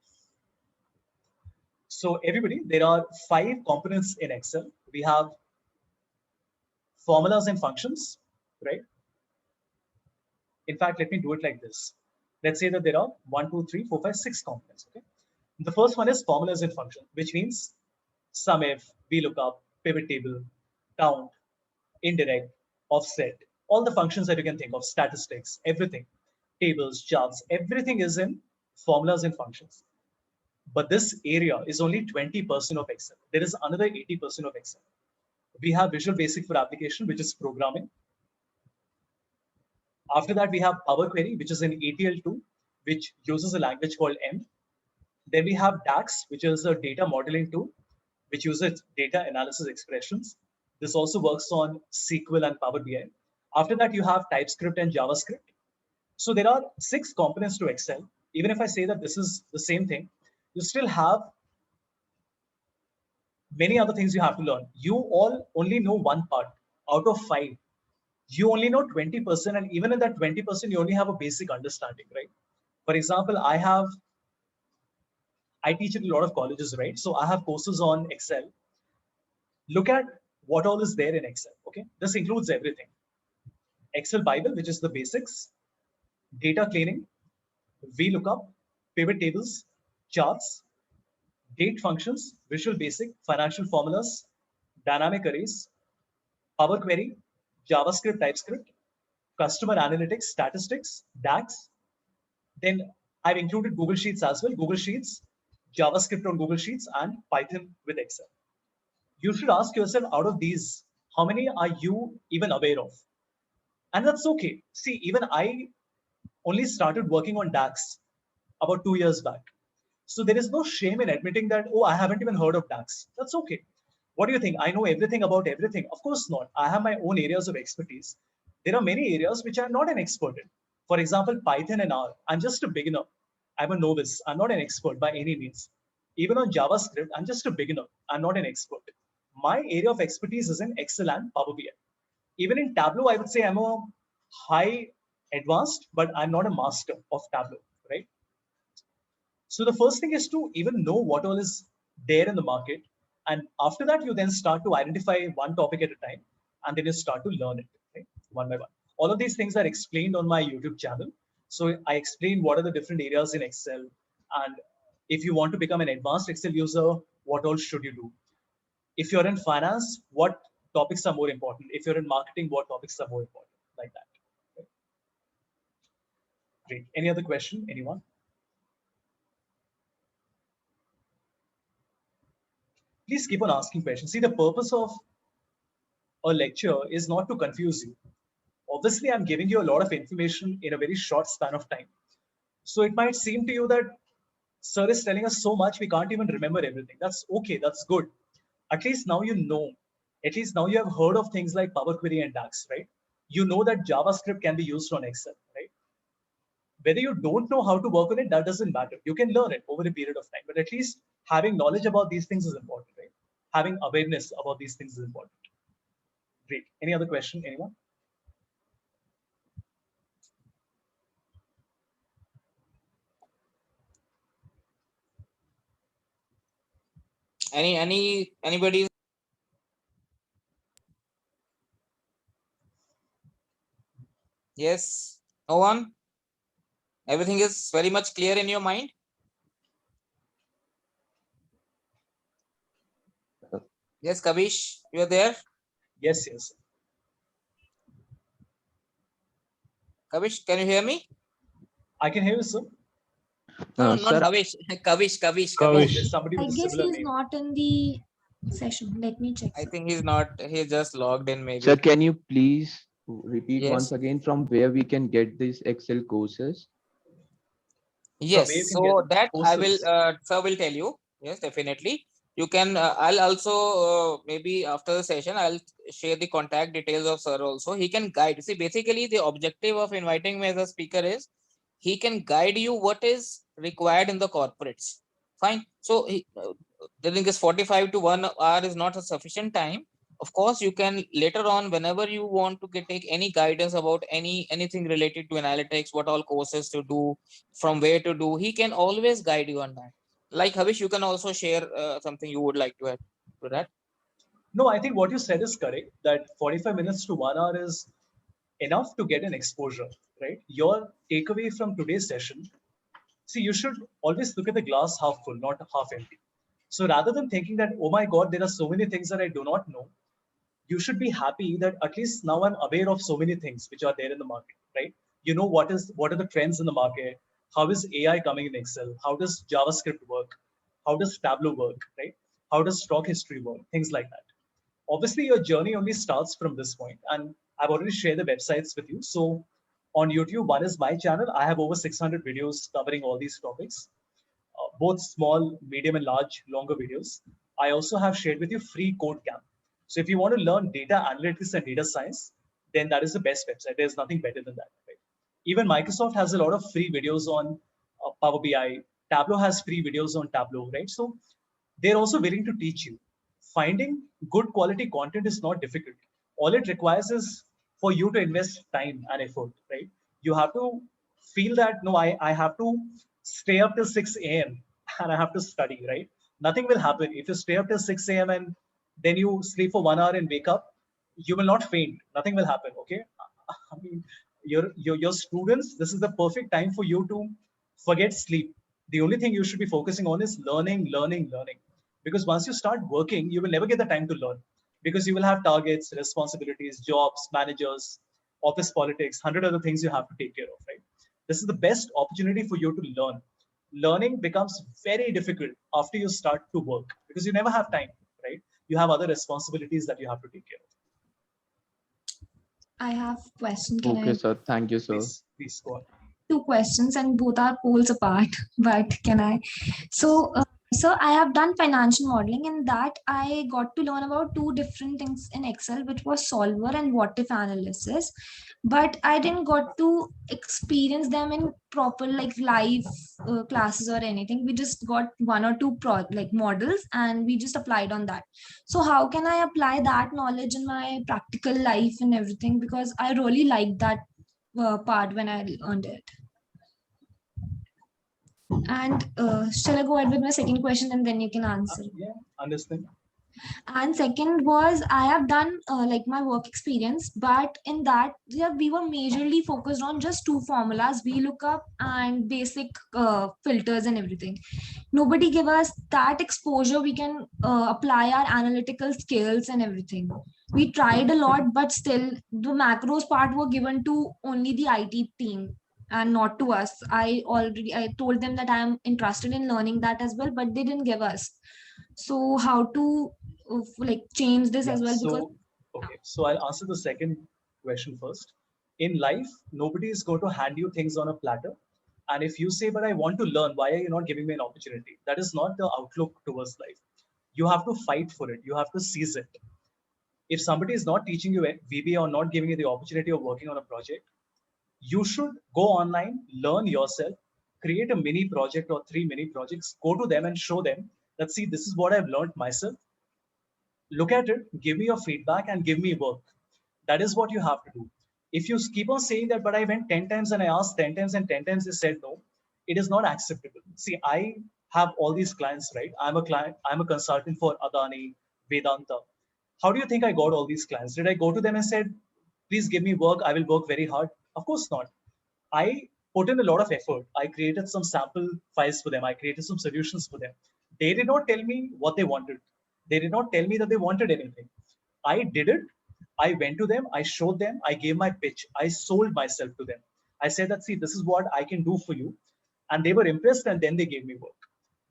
So everybody, there are 5 components in Excel. We have formulas and functions, right? In fact, let me do it like this. Let's say that there are 1, 2, 3, 4, 5, 6 components. Okay. The first one is formulas and functions, which means SUMIF, VLOOKUP, pivot table, count, indirect, offset, all the functions that you can think of, statistics, everything, tables, charts, everything is in formulas and functions. But this area is only 20% of Excel. There is another 80% of Excel. We have Visual Basic for application, which is programming. After that, we have Power Query, which is in ATL2, which uses a language called M. Then we have DAX, which is a data modeling tool, which uses data analysis expressions. This also works on SQL and Power BI. After that, you have TypeScript and JavaScript. So there are 6 components to Excel. Even if I say that this is the same thing, you still have many other things you have to learn. You all only know one part out of 5. You only know 20%, and even in that 20%, you only have a basic understanding, right? For example, I teach at a lot of colleges, right? So I have courses on Excel. Look at what all is there in Excel, okay? This includes everything. Excel Bible, which is the basics, data cleaning, VLOOKUP, pivot tables, charts, date functions, Visual Basic, financial formulas, dynamic arrays, Power Query, JavaScript, TypeScript, customer analytics, statistics, DAX. Then I've included Google Sheets as well, Google Sheets, JavaScript on Google Sheets, and Python with Excel. You should ask yourself, out of these, how many are you even aware of? And that's okay. See, even I only started working on DAX about 2 years back. So there is no shame in admitting that, oh, I haven't even heard of DAX. That's okay. What do you think? I know everything about everything. Of course not. I have my own areas of expertise. There are many areas which I'm not an expert in. For example, Python and R. I'm just a beginner. I'm a novice. I'm not an expert by any means. Even on JavaScript, I'm just a beginner. I'm not an expert. My area of expertise is in Excel and Power BI. Even in Tableau, I would say I'm a high advanced, but I'm not a master of Tableau, right? So the first thing is to even know what all is there in the market. And after that, you then start to identify one topic at a time, and then you start to learn it, right? One by one. All of these things are explained on my YouTube channel. So I explain what are the different areas in Excel. And if you want to become an advanced Excel user, what all should you do? If you're in finance, what topics are more important? If you're in marketing, what topics are more important? Like that. Okay. Great. Any other question? Anyone? Please keep on asking questions. See, the purpose of a lecture is not to confuse you. Obviously, I'm giving you a lot of information in a very short span of time. So it might seem to you that sir is telling us so much, we can't even remember everything. That's okay, that's good. At least now you know. At least now you have heard of things like Power Query and DAX, right? You know that JavaScript can be used on Excel, right? Whether you don't know how to work on it, that doesn't matter. You can learn it over a period of time. But at least having knowledge about these things is important, right? Having awareness about these things is important. Great. Any other question, anyone? Anybody? Yes. No one? Everything is very much clear in your mind? Yes, Kavish, you are there? Yes, yes. Kavish, can you hear me? I can hear you, sir. No, Sir, not Kavish. Kavish. Oh, Kavish. there's somebody I with a guess similar he's name. not in the session. Let me check. I Sir. think he's not. He just logged in maybe. Sir, can you please repeat Yes. once again from where we can get these Excel courses? Yes. where you can So get that I will, courses. sir will tell you. Yes, definitely. You can, I'll also, maybe after the session, I'll share the contact details of sir also. He can guide. See, basically the objective of inviting me as a speaker is he can guide you what is required in the corporates. Fine. So the thing is 45 to 1 hour is not a sufficient time. Of course, you can later on, whenever you want to take any guidance about anything related to analytics, what all courses to do, from where to do, he can always guide you on that. Like Havish, you can also share something you would like to add to that. No, I think what you said is correct, that 45 minutes to 1 hour is enough to get an exposure, right? Your takeaway from today's session, see, you should always look at the glass half full, not half empty. So rather than thinking that, oh my God, there are so many things that I do not know, you should be happy that at least now I'm aware of so many things which are there in the market, right? You know what are the trends in the market? How is AI coming in Excel? How does JavaScript work? How does Tableau work, right? How does stock history work? Things like that. Obviously, your journey only starts from this point, and I've already shared the websites with you. So on YouTube, one is my channel. I have over 600 videos covering all these topics, both small, medium, and large, longer videos. I also have shared with you free code camp. So if you want to learn data analytics and data science, then that is the best website. There's nothing better than that. Right? Even Microsoft has a lot of free videos on Power BI. Tableau has free videos on Tableau, right? So they're also willing to teach you. Finding good quality content is not difficult. All it requires is for you to invest time and effort, right? You have to feel that, no, I have to stay up till 6 a.m. and I have to study, right? Nothing will happen. If you stay up till 6 a.m. and then you sleep for 1 hour and wake up, you will not faint. Nothing will happen, okay? I mean, your students, this is the perfect time for you to forget sleep. The only thing you should be focusing on is learning, learning, learning. Because once you start working, you will never get the time to learn because you will have targets, responsibilities, jobs, managers, office politics, 100 other things you have to take care of, right? This is the best opportunity for you to learn. Learning becomes very difficult after you start to work because you never have time, right? You have other responsibilities that you have to take care of. I have a question. Can Okay, I? sir. Thank you, sir. Please go on. Two questions and both are poles apart. But can I? So I have done financial modeling. In that, I got to learn about two different things in Excel, which was solver and what if analysis. But I didn't got to experience them in proper like live classes or anything. We just got one or two like models and we just applied on that. So how can I apply that knowledge in my practical life and everything? Because I really like that part when I learned it. And shall I go ahead with my second question and then you can answer? Yeah, understand. And second was I have done like my work experience, but in that we were majorly focused on just two formulas, VLOOKUP and basic filters and everything. Nobody gave us that exposure. We can apply our analytical skills and everything. We tried a lot, but still the macros part were given to only the IT team and not to us. I told them that I am interested in learning that as well, but they didn't give us. So how to like change this Yeah, as well? Because okay, so I'll answer the second question first. In life, nobody is going to hand you things on a platter. And if you say, but I want to learn, why are you not giving me an opportunity? That is not the outlook towards life. You have to fight for it. You have to seize it. If somebody is not teaching you VBA or not giving you the opportunity of working on a project, you should go online, learn yourself, create a mini project or 3 mini projects, go to them and show them that, see, this is what I've learned myself. Look at it, give me your feedback and give me work. That is what you have to do. If you keep on saying that, but I went 10 times and I asked 10 times and 10 times they said no, it is not acceptable. See, I have all these clients, right? I'm a client, I'm a consultant for Adani, Vedanta. How do you think I got all these clients? Did I go to them and said, please give me work, I will work very hard? Of course not. I put in a lot of effort. I created some sample files for them. I created some solutions for them. They did not tell me what they wanted. They did not tell me that they wanted anything. I did it. I went to them. I showed them. I gave my pitch. I sold myself to them. I said that, see, this is what I can do for you. And they were impressed and then they gave me work.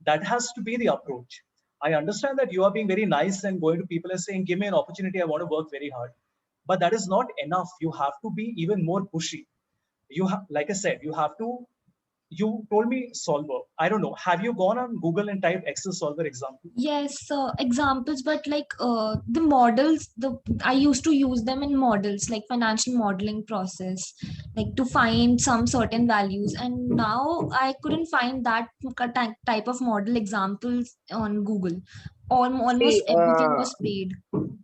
That has to be the approach. I understand that you are being very nice and going to people and saying, give me an opportunity. I want to work very hard. But that is not enough. You have to be even more pushy. You have, like I said, you have to, you told me solver. I don't know. Have you gone on Google and typed Excel solver example? Yes, examples, but like the models, I used to use them in models like financial modeling process, like to find some certain values. And now I couldn't find that type of model examples on Google. See, Almost everything was paid.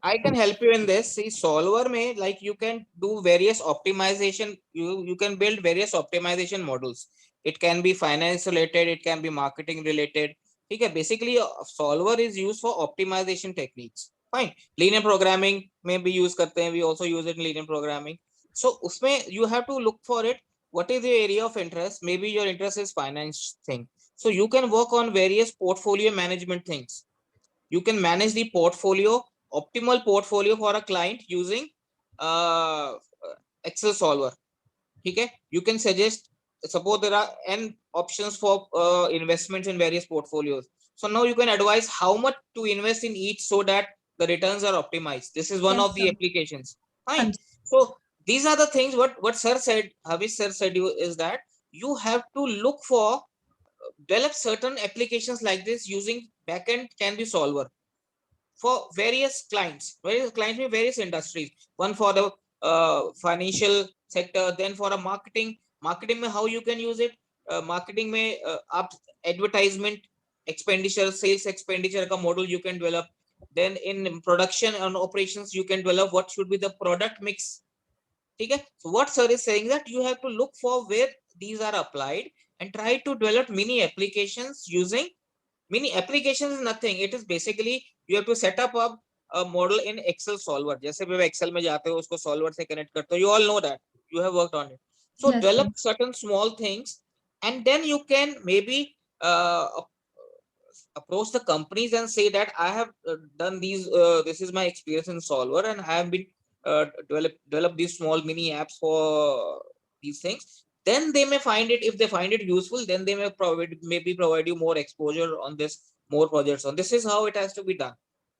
I can help you in this. See, solver may, like, you can do various optimization. You can build various optimization models. It can be finance related. It can be marketing related. Okay, basically, solver is used for optimization techniques. Fine. Linear programming may be used. Karte hain. We also use it in linear programming. So, usme you have to look for it. What is the area of interest? Maybe your interest is finance thing. So you can work on various portfolio management things. You can manage the portfolio, optimal portfolio for a client using Excel solver. Okay, you can suggest, suppose there are n options for investments in various portfolios. So now you can advise how much to invest in each so that the returns are optimized. This is one Yes, of the sir. applications. Fine. So these are the things what sir said, Havish sir said you is that you have to look for develop certain applications like this using backend can be solver for various clients in various industries. One for the financial sector, then for a marketing mein how you can use it. Marketing mein up advertisement expenditure, sales expenditure ka model you can develop. Then in production and operations you can develop what should be the product mix. Okay? So what sir is saying that you have to look for where these are applied and try to develop mini applications using mini applications is nothing. It is basically you have to set up a model in Excel solver. जैसे भी Excel में जाते हो उसको solver से connect करते हो. You all know that. You have worked on it. So Yes, develop sir. certain small things and then you can maybe approach the companies and say that I have done these. This is my experience in solver and I have been develop these small mini apps for these things. Then they may find it, if they find it useful, then they may provide you more exposure on this, more projects on this. Is how it has to be done.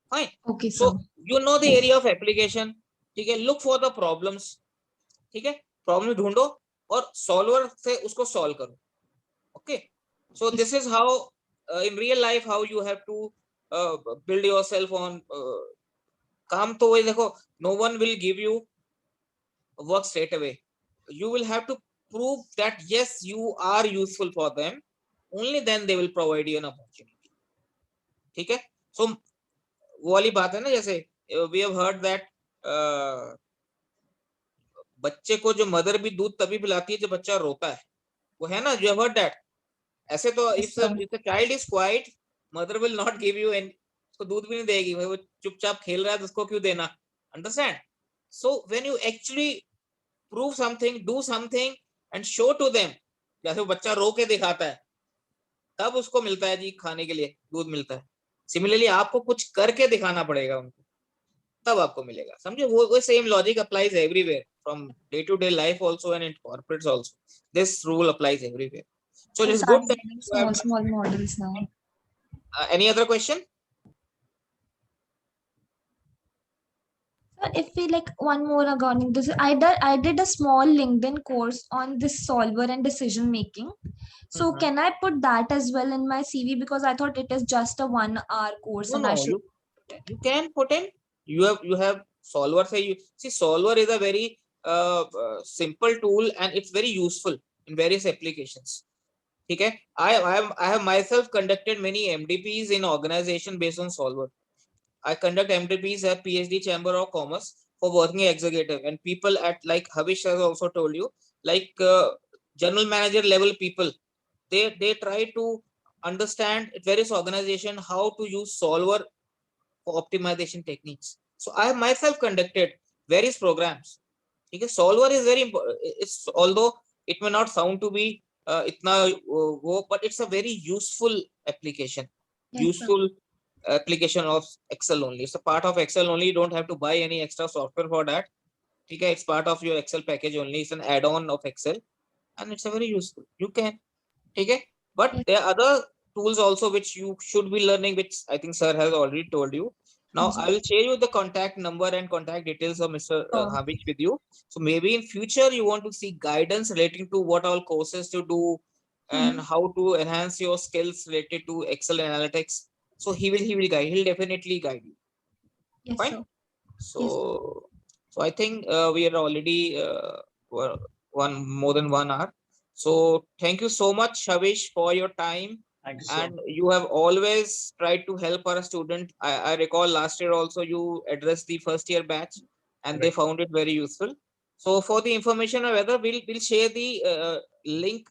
Fine. Okay, sir. So you know the area of application. ठीक है, look for the problems. ठीक है, problem ढूंढो और solver से उसको solve करो. Okay. So this is how in real life how you have to build yourself on काम तो वही देखो, no one will give you work straight away. You will have to prove that yes you are useful for them, only then they will provide you an opportunity. ठीक है. So वो वाली बात है ना, जैसे we have heard that बच्चे को जो मदर भी दूध तभी पिलाती है जब बच्चा रोता है, वो है ना, you have heard that. ऐसे तो if the child is quiet, mother will not give you and उसको दूध भी नहीं देगी, वो चुपचाप खेल रहा है तो उसको क्यों देना. Understand? So when you actually prove something, do something and show to them, जैसे वो बच्चा रो के दिखाता है तब उसको मिलता है जी खाने के लिए दूध मिलता है. सिमिलरली आपको कुछ करके दिखाना पड़ेगा उनको, तब आपको मिलेगा. समझे? वो same logic applies everywhere, from day to day life also and in corporates also. This rule applies everywhere. So it is good that you have small models now. Any other question? If we like one more regarding this, I did a small LinkedIn course on this solver and decision making. So Mhm. can I put that as well in my CV, because I thought it is just a 1 hour course No, and I no, should put it. you can put in. You have solver. Say you see solver is a very simple tool and it's very useful in various applications. Okay, I have myself conducted many MDPs in organization based on solver. I conduct MDPs at PhD Chamber of Commerce for working executive, and people at, like Havish has also told you, like general manager level people, they try to understand at various organization how to use solver for optimization techniques. So I have myself conducted various programs. Because solver is very important. It's, although it may not sound to be itna but it's a very useful application. Yes, sir. Useful application of Excel only. It's a part of Excel only. You don't have to buy any extra software for that. Okay, it's part of your Excel package only. It's an add-on of Excel, and it's a very useful. You can. Okay, but Yes, there are other tools also which you should be learning, which I think sir has already told you. Now I yes. will share you the contact number and contact details of Mr. Oh, Havish with you. So maybe in future you want to seek guidance relating to what all courses to do and mhm. how to enhance your skills related to Excel analytics. So he will guide. He'll definitely guide you. Yes, Fine. sir. Yes. So I think we are already one more than 1 hour. So thank you so much, Shavish, for your time. Thank you, sir. And you have always tried to help our student. I recall last year also you addressed the first year batch, and they Correct. found it very useful. So for the information of whether we'll share the link,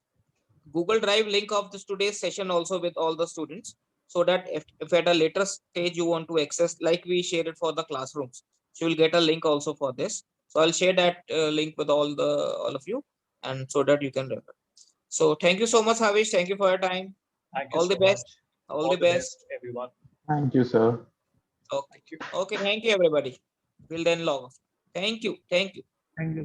Google Drive link of this today's session also with all the students, so that if at a later stage you want to access, like we shared it for the classrooms, so you'll get a link also for this. So I'll share that link with all of you, and so that you can refer. So thank you so much, Havish. Thank you for your time. Thank you All the so best. much. All All the the best. best, everyone. Thank you, sir. Okay. Thank you. Okay. Thank you, everybody. We'll then log off. Thank you. Thank you. Thank you.